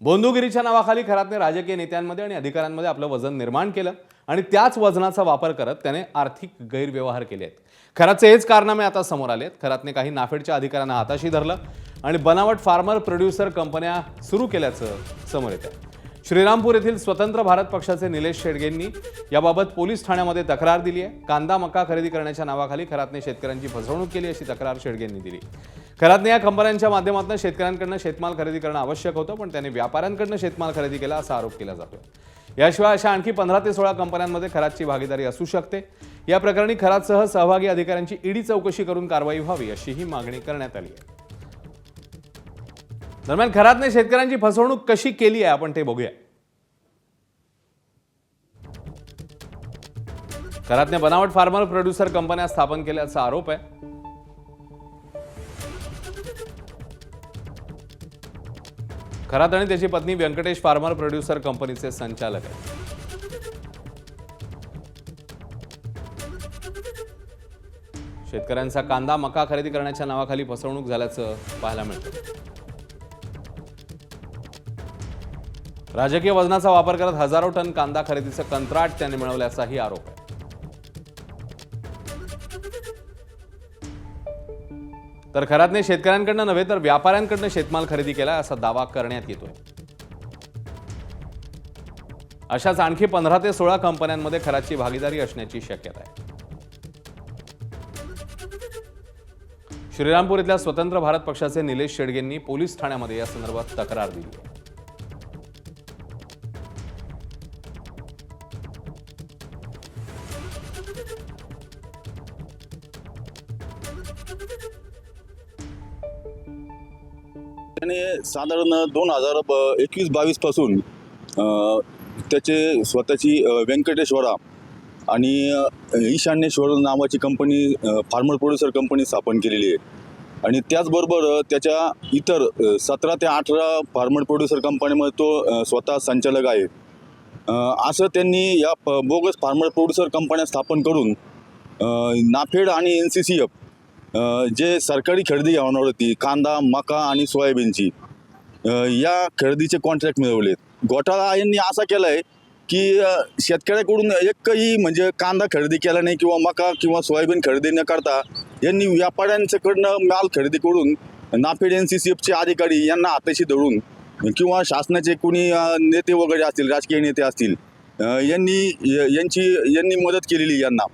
बोंधुगिरीच्या नावाखाली खरातने राजकीय नेत्यांमध्ये आणि अधिकाऱ्यांमध्ये आपलं वजन निर्माण केलं आणि त्याच वजनाचा वापर करत त्याने आर्थिक गैरव्यवहार केले आहेत। खरातचे हेच कारनामे आता समोर आलेत। खरातने काही नाफेडच्या अधिकाऱ्यांना हाताशी धरलं आणि बनावट फार्मर प्रोड्युसर कंपन्या सुरू केल्याचं समोर येतं। श्रीरामपूर येथील स्वतंत्र भारत पक्षाचे निलेश शेडगेंनी याबाबत पोलीस ठाण्यामध्ये तक्रार दिली आहे। कांदा मका खरेदी करण्याच्या नावाखाली खरातने शेतकऱ्यांची फसवणूक केली अशी तक्रार शेडगेंनी दिली। खरातने या कंपन्यांच्या माध्यमातून शेतकऱ्यांकडून शेतमाल खरेदी करणं आवश्यक होतं, पण त्याने व्यापाऱ्यांकडून शेतमाल खरेदी केला असा आरोप केला जातोय। याशिवाय अशा आणखी 15 ते 16 कंपन्यांमध्ये खरातची भागीदारी असू शकते। या प्रकरणी खरातसह सहभागी अधिकाऱ्यांची ईडी चौकशी करून कारवाई व्हावी अशीही मागणी करण्यात आली आहे। दरम्यान खरातने शेतकऱ्यांची फसवणूक कशी केली आहे आपण ते बघूया। खरातने बनावट फार्मर प्रोड्युसर कंपन्या स्थापन केल्याचा आरोप आहे। खरात आणि त्याची पत्नी व्यंकटेश फार्मर प्रोड्युसर कंपनीचे संचालक आहेत। शेतकऱ्यांचा कांदा मका खरेदी करण्याच्या नावाखाली फसवणूक झाल्याचं पाहायला मिळतं। राजकीय वजनाचा वापर करत हजारो टन कांदा खरेदीचं कंत्राट त्याने मिळवल्याचाही आरोप आहे। तर खरातने शेतकऱ्यांकडून नव्हे तर व्यापाऱ्यांकडून शेतमाल खरेदी केला असा दावा करण्यात येतोय। अशाच आणखी 15 ते 16 कंपन्यांमध्ये खरातची भागीदारी असण्याची शक्यता आहे। श्रीरामपूर इथल्या स्वतंत्र भारत पक्षाचे निलेश शेडगेंनी पोलीस ठाण्यामध्ये या संदर्भात तक्रार दिली आहे। त्याने साधारण 2021-22 पासून त्याचे स्वतःची व्यंकटेश्वरा आणि ईशान्येश्वर नावाची कंपनी फार्मर प्रोड्युसर कंपनी स्थापन केलेली आहे। आणि त्याचबरोबर त्याच्या इतर 17 ते 18 फार्मर प्रोड्युसर कंपनीमध्ये तो स्वतः संचालक आहे। असं त्यांनी या बोगस फार्मर प्रोड्युसर कंपन्या स्थापन करून नाफेड आणि NCCF जे सरकारी खरेदी होणार होती कांदा मका आणि सोयाबीनची या खरेदीचे कॉन्ट्रॅक्ट मिळवलेत। घोटाळा यांनी असा केला आहे की शेतकऱ्याकडून एकही म्हणजे कांदा खरेदी केला नाही किंवा मका किंवा सोयाबीन खरेदी न करता यांनी व्यापाऱ्यांच्याकडनं माल खरेदी करून नाफेड NCCFचे अधिकारी यांना हाताशी धरून किंवा शासनाचे कोणी नेते वगैरे असतील राजकीय नेते असतील यांनी मदत केलेली यांना